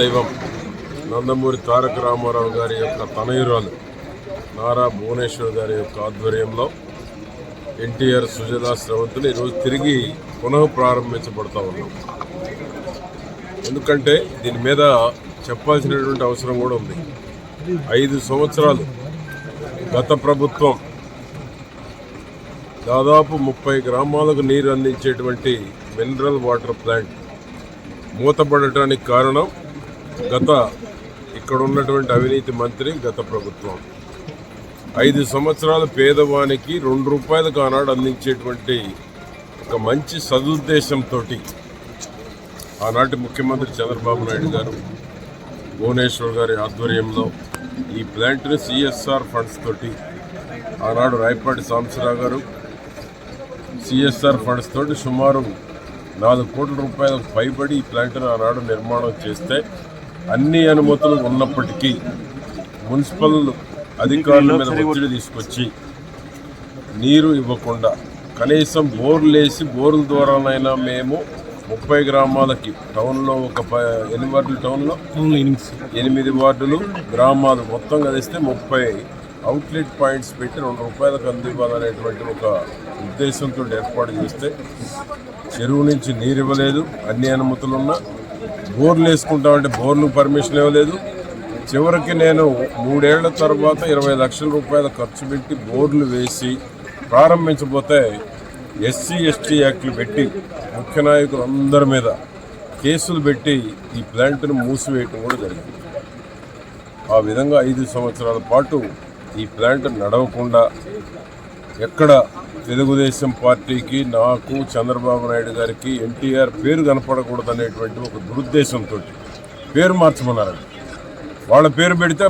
దైవం నందమూరి తారక రామారావు గారి యొక్క తనయురాలు నారా భువనేశ్వర్ గారి యొక్క ఆధ్వర్యంలో ఎన్టీఆర్ సుజలా స్రవంతులు ఈరోజు తిరిగి పునః ప్రారంభించబడతా ఉన్నాం. ఎందుకంటే దీని మీద చెప్పాల్సినటువంటి అవసరం కూడా ఉంది. 5 సంవత్సరాలు గత ప్రభుత్వం దాదాపు 30 గ్రామాలకు నీరు అందించేటువంటి మినరల్ వాటర్ ప్లాంట్ మూతపడటానికి కారణం ఇక్కడ ఉన్నటువంటి అవినీతి మంత్రి గత ప్రభుత్వం. 5 సంవత్సరాల పేదవానికి 2 రూపాయలకు ఆనాడు అందించేటువంటి ఒక మంచి సదుద్దేశంతో ఆనాటి ముఖ్యమంత్రి చంద్రబాబు నాయుడు గారు భువనేశ్వర్ గారి ఆధ్వర్యంలో ఈ ప్లాంట్ని సిఎస్ఆర్ ఫండ్స్ తోటి ఆనాడు రాయపాటి సాంబశివరావు గారు సిఎస్ఆర్ ఫండ్స్ తోటి సుమారు 4 కోట్ల రూపాయలకు పైబడి ఈ ప్లాంట్ను ఆనాడు నిర్మాణం చేస్తే అన్ని అనుమతులు ఉన్నప్పటికీ మున్సిపల్ అధికారుల మీద ఒత్తిడి తీసుకొచ్చి నీరు ఇవ్వకుండా కనీసం బోర్లేసి బోర్ల ద్వారానైనా మేము 30 గ్రామాలకి టౌన్లో ఒక 8 వార్డులు టౌన్లో 8 వార్డులు గ్రామాలు మొత్తం కలిస్తే 30 అవుట్లెట్ పాయింట్స్ పెట్టి 2 రూపాయలకు అందివ్వాలనేటువంటి ఒక ఉద్దేశంతో ఏర్పాటు చేస్తే చెరువు నుంచి నీరు ఇవ్వలేదు. అన్ని అనుమతులున్నా బోర్లు వేసుకుంటామంటే బోర్లు పర్మిషన్ ఇవ్వలేదు. చివరికి నేను 3 ఏళ్ల తర్వాత 20 లక్షల రూపాయల ఖర్చు పెట్టి బోర్లు వేసి ప్రారంభించబోతే ఎస్సీ ఎస్టీ యాక్ట్లు పెట్టి ముఖ్య నాయకులందరి మీద కేసులు పెట్టి ఈ ప్లాంట్ను మూసివేయటం కూడా జరిగింది. ఆ విధంగా 5 సంవత్సరాల పాటు ఈ ప్లాంట్ నడవకుండా ఎక్కడ తెలుగుదేశం పార్టీకి నాకు చంద్రబాబు నాయుడు గారికి ఎన్టీఆర్ పేరు కనపడకూడదు అనేటువంటి ఒక దురుద్దేశంతో పేరు మార్చమన్నారంట. వాళ్ళ పేరు పెడితే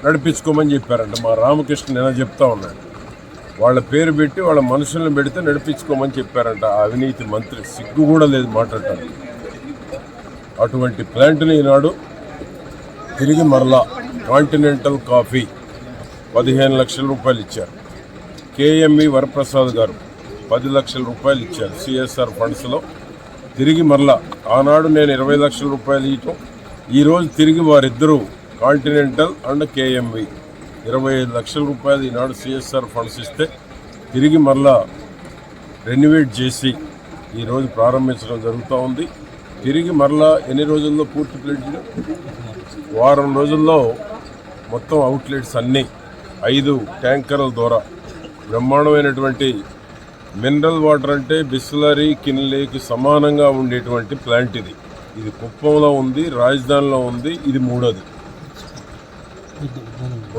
నడిపించుకోమని చెప్పారంట. మా రామకృష్ణ నిన్న చెప్తా ఉన్నాడు. వాళ్ళ పేరు పెట్టి వాళ్ళ మనుషులను పెడితే నడిపించుకోమని చెప్పారంట. ఆ అవినీతి మంత్రి సిగ్గు కూడా లేదు మాట్లాడటానికి. అటువంటి ప్లాంట్ని ఈనాడు తిరిగి మరలా కాంటినెంటల్ కాఫీ 15 లక్షల రూపాయలు ఇచ్చారు. కేఎంఈ వరప్రసాద్ గారు 10 లక్షల రూపాయలు ఇచ్చారు సిఎస్ఆర్ ఫండ్స్లో. తిరిగి మరలా ఆనాడు నేను 20 లక్షల రూపాయలు ఇవ్వటం, ఈరోజు తిరిగి వారిద్దరూ కాంటినెంటల్ అండ్ కేఎంఈ 25 లక్షల రూపాయలు ఈనాడు సిఎస్ఆర్ ఫండ్స్ ఇస్తే తిరిగి మరలా రెన్యువేట్ చేసి ఈరోజు ప్రారంభించడం జరుగుతూ ఉంది. తిరిగి మరలా ఎన్ని రోజుల్లో పూర్తి ప్లేట్? వారం రోజుల్లో మొత్తం అవుట్లెట్స్ అన్నీ 5 ట్యాంకర్ల ద్వారా బ్రహ్మాండమైనటువంటి మినరల్ వాటర్ అంటే బిస్లరీ కిన్లేకి సమానంగా ఉండేటువంటి ప్లాంట్ ఇది కుప్పంలో ఉంది, రాజధానిలో ఉంది, ఇది 3వది,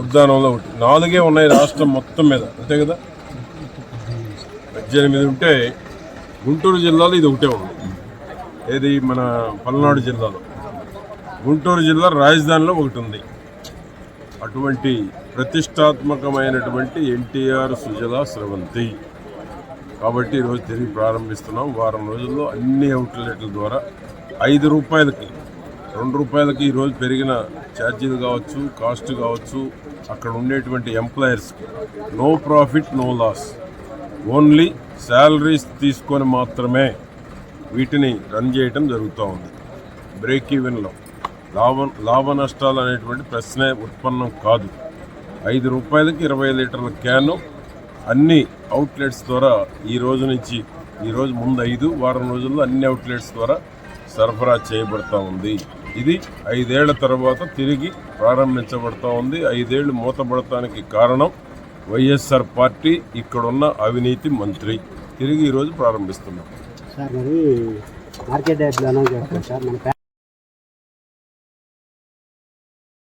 ఉద్దానంలో ఒకటి, 4 ఉన్నాయి రాష్ట్రం మొత్తం మీద, అంతే కదా. 18 ఉంటే గుంటూరు జిల్లాలో ఇది ఒకటే ఉంది. ఏది మన పల్నాడు జిల్లాలో, గుంటూరు జిల్లా రాజధానిలో ఒకటి ఉంది. అటువంటి ప్రతిష్టాత్మకమైనటువంటి ఎన్టీఆర్ సుజలా స్రవంతి కాబట్టి ఈరోజు తిరిగి ప్రారంభిస్తున్నాం. వారం రోజుల్లో అన్ని అవుట్లెట్ల ద్వారా 5 రూపాయలకి 2 రూపాయలకి ఈరోజు పెరిగిన ఛార్జీలు కావచ్చు, కాస్ట్ కావచ్చు, అక్కడ ఉండేటువంటి ఎంప్లాయర్స్కి no profit no loss, only salaries తీసుకొని మాత్రమే వీటిని రన్ చేయటం జరుగుతూ ఉంది. బ్రేక్ ఈవెన్లో లాభ నష్టాలు అనేటువంటి ప్రశ్నే ఉత్పన్నం కాదు. 5 రూపాయలకి 20 లీటర్ల క్యాను అన్ని అవుట్లెట్స్ ద్వారా ఈరోజు ముందు 5 వారం రోజుల్లో అన్ని అవుట్లెట్స్ ద్వారా సరఫరా చేయబడతా ఉంది. ఇది 5 ఏళ్ల తర్వాత తిరిగి ప్రారంభించబడతా ఉంది. 5 ఏళ్లు మూతపడటానికి కారణం వైఎస్ఆర్ పార్టీ, ఇక్కడున్న అవినీతి మంత్రి. తిరిగి ఈరోజు ప్రారంభిస్తున్నాం.